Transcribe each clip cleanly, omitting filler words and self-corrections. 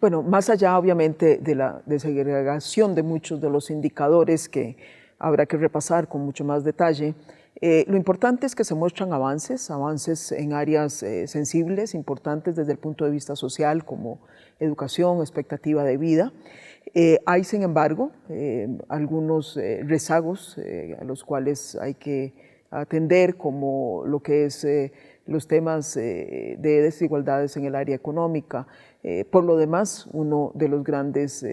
Bueno, más allá obviamente de la desagregación de muchos de los indicadores que habrá que repasar con mucho más detalle, lo importante es que se muestran avances en áreas sensibles, importantes desde el punto de vista social, como educación, expectativa de vida. Hay, sin embargo, algunos rezagos a los cuales hay que atender, como lo que es los temas de desigualdades en el área económica. Por lo demás, uno de los grandes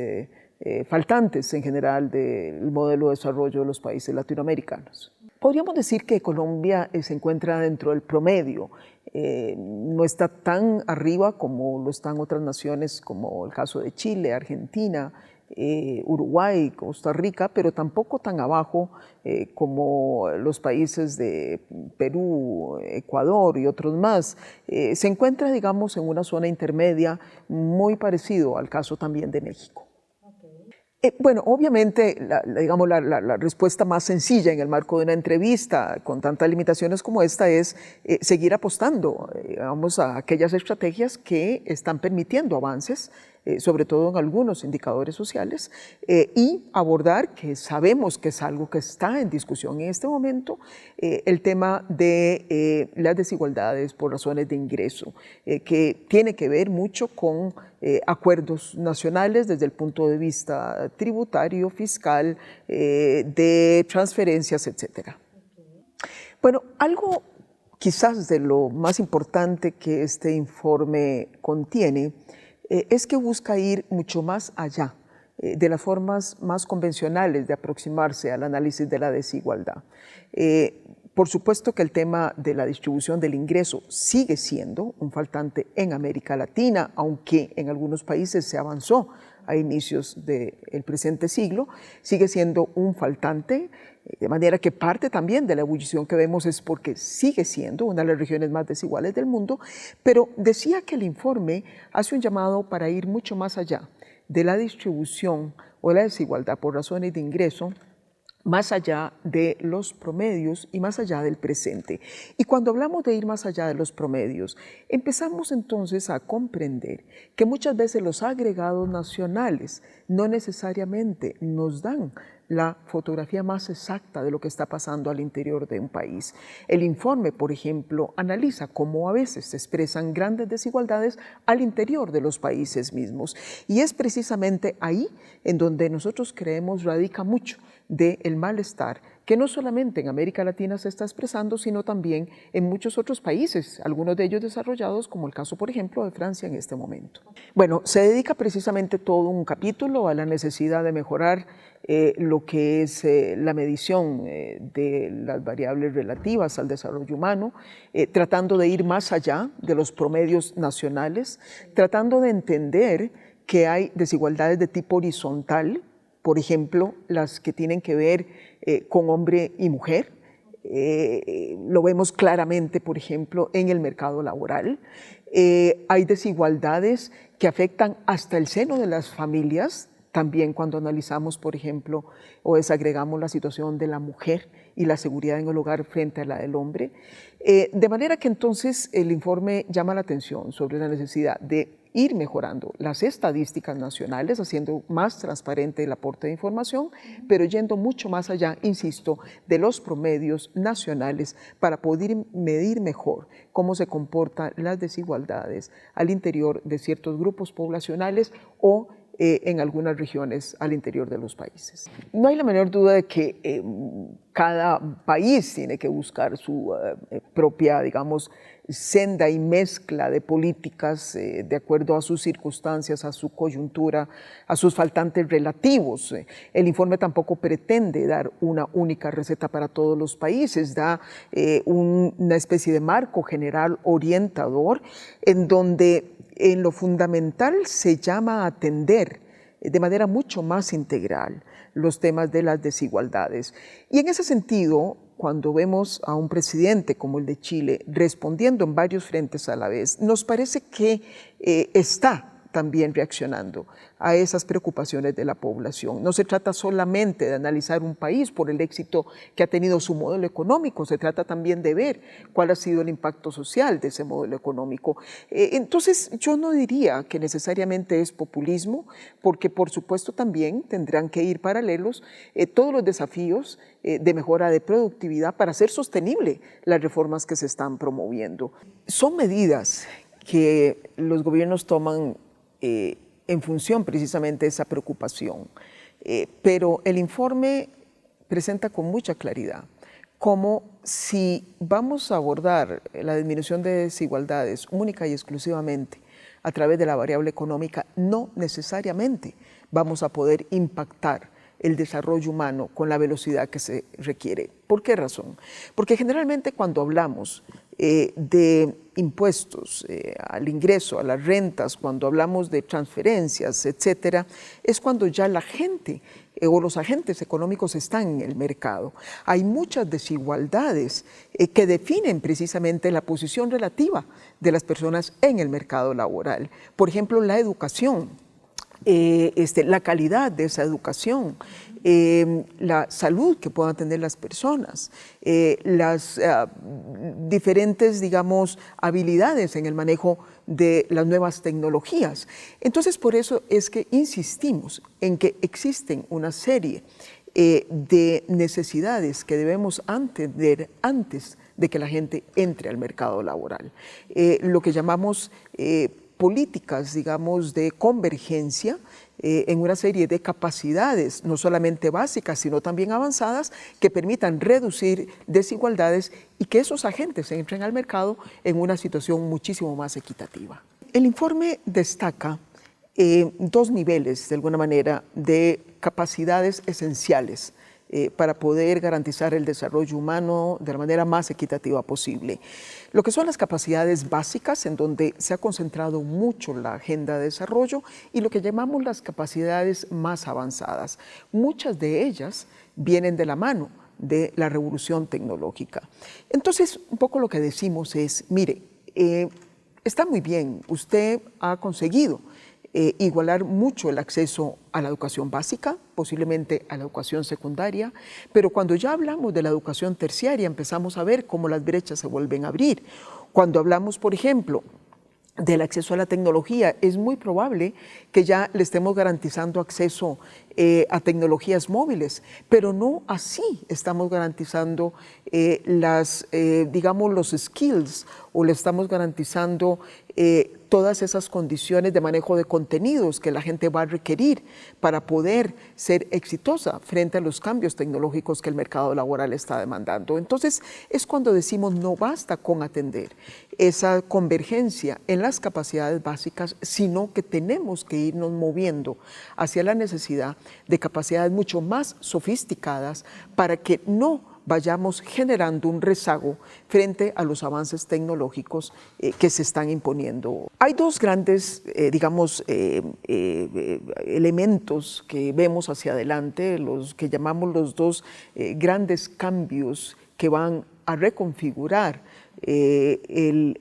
faltantes en general del modelo de desarrollo de los países latinoamericanos. Podríamos decir que Colombia se encuentra dentro del promedio, no está tan arriba como lo están otras naciones como el caso de Chile, Argentina, Uruguay, Costa Rica, pero tampoco tan abajo como los países de Perú, Ecuador y otros más. Se encuentra, digamos, en una zona intermedia muy parecido al caso también de México. Bueno, obviamente, digamos, la respuesta más sencilla en el marco de una entrevista con tantas limitaciones como esta es seguir apostando, digamos, a aquellas estrategias que están permitiendo avances, sobre todo en algunos indicadores sociales, y abordar, que sabemos que es algo que está en discusión en este momento, el tema de las desigualdades por razones de ingreso, que tiene que ver mucho con acuerdos nacionales desde el punto de vista tributario, fiscal, de transferencias, etc. Bueno, algo quizás de lo más importante que este informe contiene es que busca ir mucho más allá de las formas más convencionales de aproximarse al análisis de la desigualdad. Por supuesto que el tema de la distribución del ingreso sigue siendo un faltante en América Latina, aunque en algunos países se avanzó a inicios del presente siglo, sigue siendo un faltante, de manera que parte también de la ebullición que vemos es porque sigue siendo una de las regiones más desiguales del mundo, pero decía que el informe hace un llamado para ir mucho más allá de la distribución o la desigualdad por razones de ingreso, más allá de los promedios y más allá del presente. Y cuando hablamos de ir más allá de los promedios, empezamos entonces a comprender que muchas veces los agregados nacionales no necesariamente nos dan la fotografía más exacta de lo que está pasando al interior de un país. El informe, por ejemplo, analiza cómo a veces se expresan grandes desigualdades al interior de los países mismos. Y es precisamente ahí en donde nosotros creemos radica mucho del malestar que no solamente en América Latina se está expresando, sino también en muchos otros países, algunos de ellos desarrollados, como el caso, por ejemplo, de Francia en este momento. Bueno, se dedica precisamente todo un capítulo a la necesidad de mejorar lo que es la medición de las variables relativas al desarrollo humano, tratando de ir más allá de los promedios nacionales, tratando de entender que hay desigualdades de tipo horizontal, por ejemplo, las que tienen que ver con hombre y mujer. Lo vemos claramente, por ejemplo, en el mercado laboral. Hay desigualdades que afectan hasta el seno de las familias, también cuando analizamos, por ejemplo, o desagregamos la situación de la mujer y la seguridad en el hogar frente a la del hombre. De manera que entonces el informe llama la atención sobre la necesidad de ir mejorando las estadísticas nacionales, haciendo más transparente el aporte de información, pero yendo mucho más allá, insisto, de los promedios nacionales para poder medir mejor cómo se comportan las desigualdades al interior de ciertos grupos poblacionales o en algunas regiones al interior de los países. No hay la menor duda de que cada país tiene que buscar su propia, digamos, senda y mezcla de políticas de acuerdo a sus circunstancias, a su coyuntura, a sus faltantes relativos. El informe tampoco pretende dar una única receta para todos los países, da una especie de marco general orientador en donde en lo fundamental se llama a atender de manera mucho más integral los temas de las desigualdades. Y en ese sentido, cuando vemos a un presidente como el de Chile respondiendo en varios frentes a la vez, nos parece que está también reaccionando a esas preocupaciones de la población. No se trata solamente de analizar un país por el éxito que ha tenido su modelo económico, se trata también de ver cuál ha sido el impacto social de ese modelo económico. Entonces, yo no diría que necesariamente es populismo, porque por supuesto también tendrán que ir paralelos todos los desafíos de mejora de productividad para hacer sostenible las reformas que se están promoviendo. Son medidas que los gobiernos toman en función precisamente de esa preocupación. Pero el informe presenta con mucha claridad cómo si vamos a abordar la disminución de desigualdades única y exclusivamente a través de la variable económica, no necesariamente vamos a poder impactar el desarrollo humano con la velocidad que se requiere. ¿Por qué razón? Porque generalmente cuando hablamos de impuestos al ingreso, a las rentas, cuando hablamos de transferencias, etcétera, es cuando ya la gente o los agentes económicos están en el mercado. Hay muchas desigualdades que definen precisamente la posición relativa de las personas en el mercado laboral. Por ejemplo, la educación. La calidad de esa educación, la salud que puedan tener las personas, las diferentes, digamos, habilidades en el manejo de las nuevas tecnologías. Entonces, por eso es que insistimos en que existen una serie de necesidades que debemos entender antes de que la gente entre al mercado laboral. Lo que llamamos políticas, digamos, de convergencia en una serie de capacidades, no solamente básicas, sino también avanzadas, que permitan reducir desigualdades y que esos agentes entren al mercado en una situación muchísimo más equitativa. El informe destaca dos niveles, de alguna manera, de capacidades esenciales para poder garantizar el desarrollo humano de la manera más equitativa posible. Lo que son las capacidades básicas, en donde se ha concentrado mucho la agenda de desarrollo, y lo que llamamos las capacidades más avanzadas. Muchas de ellas vienen de la mano de la revolución tecnológica. Entonces, un poco lo que decimos es, mire, está muy bien, usted ha conseguido igualar mucho el acceso a la educación básica, posiblemente a la educación secundaria, pero cuando ya hablamos de la educación terciaria empezamos a ver cómo las brechas se vuelven a abrir. Cuando hablamos, por ejemplo, del acceso a la tecnología, es muy probable que ya le estemos garantizando acceso a tecnologías móviles, pero no así estamos garantizando digamos, los skills, o le estamos garantizando todas esas condiciones de manejo de contenidos que la gente va a requerir para poder ser exitosa frente a los cambios tecnológicos que el mercado laboral está demandando. Entonces, es cuando decimos no basta con atender esa convergencia en las capacidades básicas, sino que tenemos que irnos moviendo hacia la necesidad de capacidades mucho más sofisticadas para que no vayamos generando un rezago frente a los avances tecnológicos que se están imponiendo. Hay dos grandes, digamos, elementos que vemos hacia adelante, los que llamamos los dos grandes cambios que van a reconfigurar el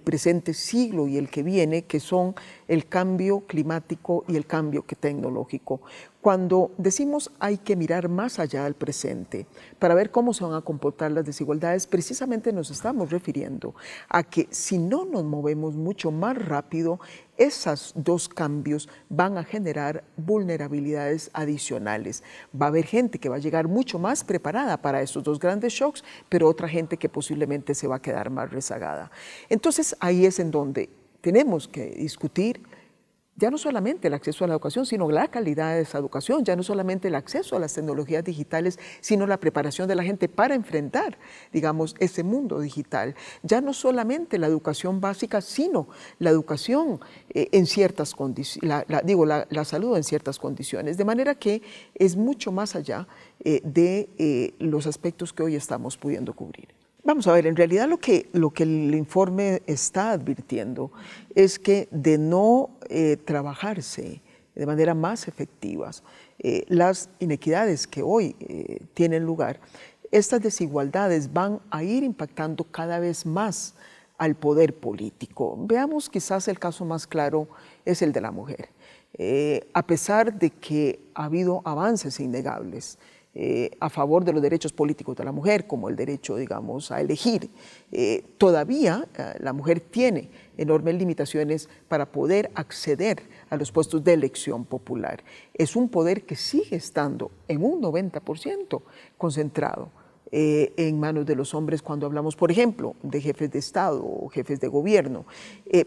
presente siglo y el que viene, que son el cambio climático y el cambio tecnológico. Cuando decimos hay que mirar más allá del presente para ver cómo se van a comportar las desigualdades, precisamente nos estamos refiriendo a que si no nos movemos mucho más rápido, esos dos cambios van a generar vulnerabilidades adicionales. Va a haber gente que va a llegar mucho más preparada para esos dos grandes shocks, pero otra gente que posiblemente se va a quedar más rezagada. Entonces ahí es en donde tenemos que discutir ya no solamente el acceso a la educación, sino la calidad de esa educación, ya no solamente el acceso a las tecnologías digitales, sino la preparación de la gente para enfrentar, digamos, ese mundo digital. Ya no solamente la educación básica, sino la educación en ciertas condiciones, la salud en ciertas condiciones, de manera que es mucho más allá de los aspectos que hoy estamos pudiendo cubrir. Vamos a ver, en realidad lo que el informe está advirtiendo es que de no trabajarse de manera más efectiva las inequidades que hoy tienen lugar, estas desigualdades van a ir impactando cada vez más al poder político. Veamos, quizás el caso más claro es el de la mujer. A pesar de que ha habido avances innegables a favor de los derechos políticos de la mujer, como el derecho, digamos, a elegir, todavía la mujer tiene enormes limitaciones para poder acceder a los puestos de elección popular. Es un poder que sigue estando en un 90% concentrado en manos de los hombres cuando hablamos, por ejemplo, de jefes de Estado o jefes de gobierno.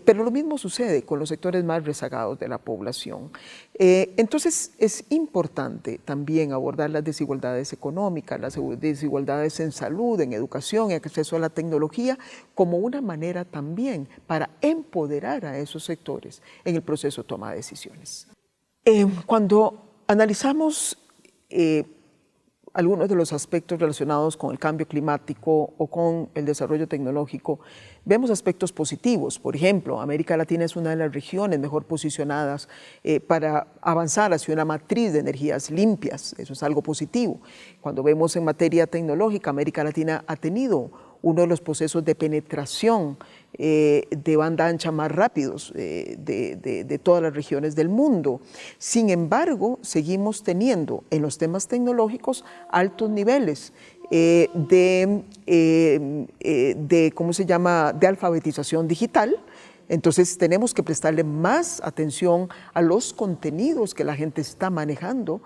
Pero lo mismo sucede con los sectores más rezagados de la población. Entonces, es importante también abordar las desigualdades económicas, las desigualdades en salud, en educación, en acceso a la tecnología, como una manera también para empoderar a esos sectores en el proceso de toma de decisiones. Cuando analizamos algunos de los aspectos relacionados con el cambio climático o con el desarrollo tecnológico, vemos aspectos positivos. Por ejemplo, América Latina es una de las regiones mejor posicionadas para avanzar hacia una matriz de energías limpias. Eso es algo positivo. Cuando vemos en materia tecnológica, América Latina ha tenido uno de los procesos de penetración de banda ancha más rápidos de todas las regiones del mundo. Sin embargo, seguimos teniendo en los temas tecnológicos altos niveles ¿cómo se llama?, de alfabetización digital. Entonces tenemos que prestarle más atención a los contenidos que la gente está manejando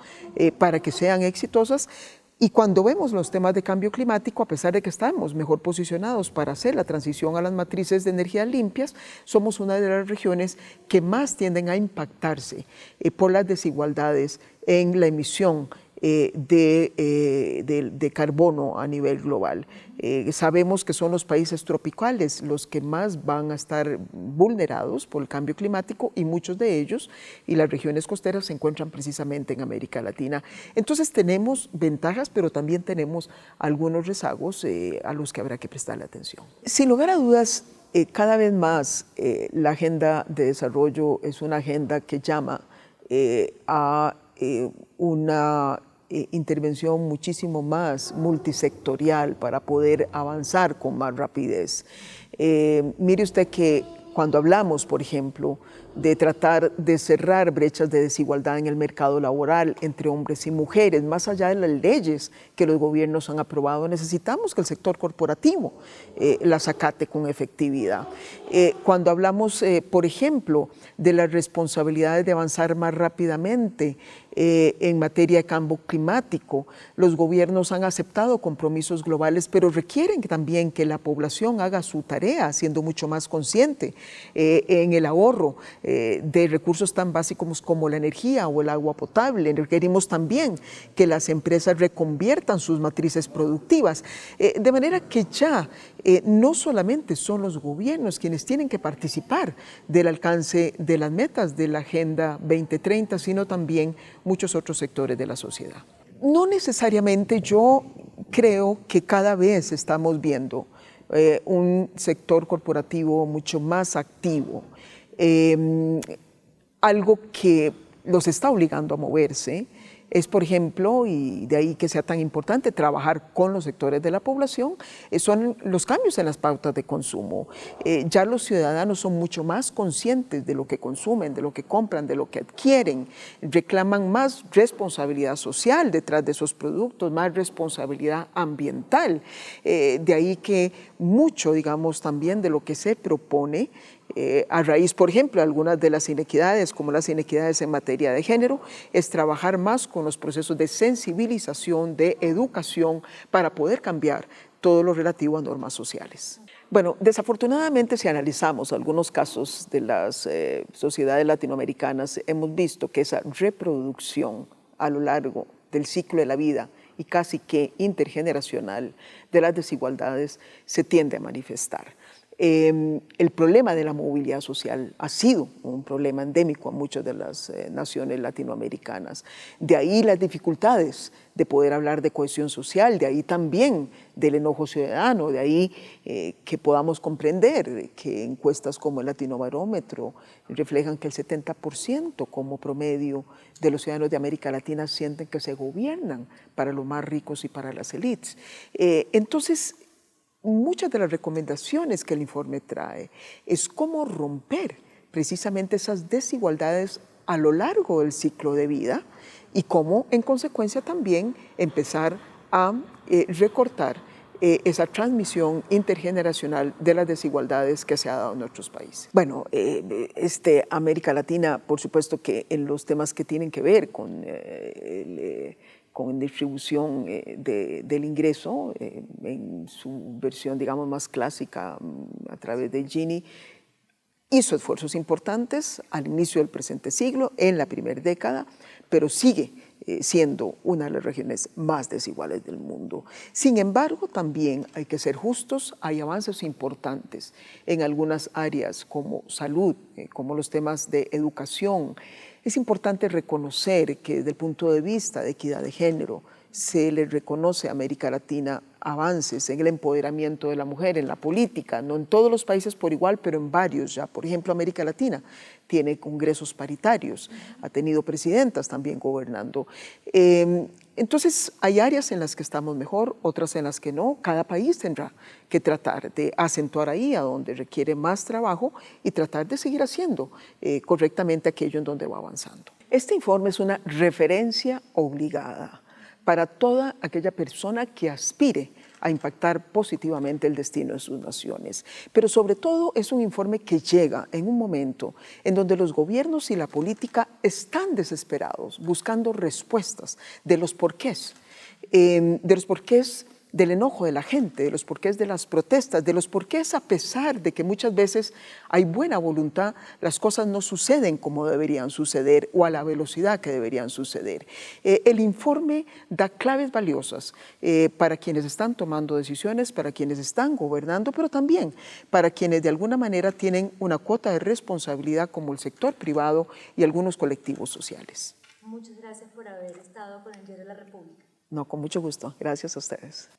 para que sean exitosas. Y cuando vemos los temas de cambio climático, a pesar de que estamos mejor posicionados para hacer la transición a las matrices de energías limpias, somos una de las regiones que más tienden a impactarse por las desigualdades en la emisión de carbono a nivel global. Sabemos que son los países tropicales los que más van a estar vulnerados por el cambio climático y muchos de ellos y las regiones costeras se encuentran precisamente en América Latina. Entonces tenemos ventajas, pero también tenemos algunos rezagos a los que habrá que prestarle atención. Sin lugar a dudas, cada vez más la agenda de desarrollo es una agenda que llama a una intervención muchísimo más multisectorial para poder avanzar con más rapidez. Mire usted que cuando hablamos, por ejemplo, de tratar de cerrar brechas de desigualdad en el mercado laboral entre hombres y mujeres, más allá de las leyes que los gobiernos han aprobado, necesitamos que el sector corporativo las acate con efectividad. Cuando hablamos, por ejemplo, de las responsabilidades de avanzar más rápidamente en materia de cambio climático, los gobiernos han aceptado compromisos globales, pero requieren también que la población haga su tarea, siendo mucho más consciente en el ahorro de recursos tan básicos como la energía o el agua potable. Requerimos también que las empresas reconviertan sus matrices productivas, de manera que ya no solamente son los gobiernos quienes tienen que participar del alcance de las metas de la Agenda 2030, sino también muchos otros sectores de la sociedad. No necesariamente, yo creo que cada vez estamos viendo un sector corporativo mucho más activo, algo que los está obligando a moverse. Es, por ejemplo, y de ahí que sea tan importante trabajar con los sectores de la población, son los cambios en las pautas de consumo. Ya los ciudadanos son mucho más conscientes de lo que consumen, de lo que compran, de lo que adquieren, reclaman más responsabilidad social detrás de esos productos, más responsabilidad ambiental. De ahí que mucho, digamos, también de lo que se propone a raíz, por ejemplo, algunas de las inequidades, como las inequidades en materia de género, es trabajar más con los procesos de sensibilización, de educación, para poder cambiar todo lo relativo a normas sociales. Bueno, desafortunadamente, si analizamos algunos casos de las sociedades latinoamericanas, hemos visto que esa reproducción a lo largo del ciclo de la vida y casi que intergeneracional de las desigualdades se tiende a manifestar. El problema de la movilidad social ha sido un problema endémico a muchas de las naciones latinoamericanas. De ahí las dificultades de poder hablar de cohesión social, de ahí también del enojo ciudadano, de ahí que podamos comprender que encuestas como el Latinobarómetro reflejan que el 70% como promedio de los ciudadanos de América Latina sienten que se gobiernan para los más ricos y para las élites. Entonces, muchas de las recomendaciones que el informe trae es cómo romper precisamente esas desigualdades a lo largo del ciclo de vida y cómo, en consecuencia, también empezar a recortar esa transmisión intergeneracional de las desigualdades que se ha dado en nuestros países. Bueno, América Latina, por supuesto que en los temas que tienen que ver con distribución del ingreso, en su versión, digamos, más clásica, a través de Gini, hizo esfuerzos importantes al inicio del presente siglo, en la primera década, pero sigue siendo una de las regiones más desiguales del mundo. Sin embargo, también hay que ser justos, hay avances importantes en algunas áreas como salud, como los temas de educación. Es importante reconocer que desde el punto de vista de equidad de género, se le reconoce a América Latina avances en el empoderamiento de la mujer, en la política, no en todos los países por igual, pero en varios ya. Por ejemplo, América Latina tiene congresos paritarios, ha tenido presidentas también gobernando. Entonces, hay áreas en las que estamos mejor, otras en las que no. Cada país tendrá que tratar de acentuar ahí a donde requiere más trabajo y tratar de seguir haciendo correctamente aquello en donde va avanzando. Este informe es una referencia obligada para toda aquella persona que aspire a impactar positivamente el destino de sus naciones. Pero sobre todo es un informe que llega en un momento en donde los gobiernos y la política están desesperados buscando respuestas de los porqués, del enojo de la gente, de los porqués de las protestas, de los porqués a pesar de que muchas veces hay buena voluntad, las cosas no suceden como deberían suceder o a la velocidad que deberían suceder. El informe da claves valiosas para quienes están tomando decisiones, para quienes están gobernando, pero también para quienes de alguna manera tienen una cuota de responsabilidad como el sector privado y algunos colectivos sociales. Muchas gracias por haber estado con el Diario de la República. No, con mucho gusto. Gracias a ustedes.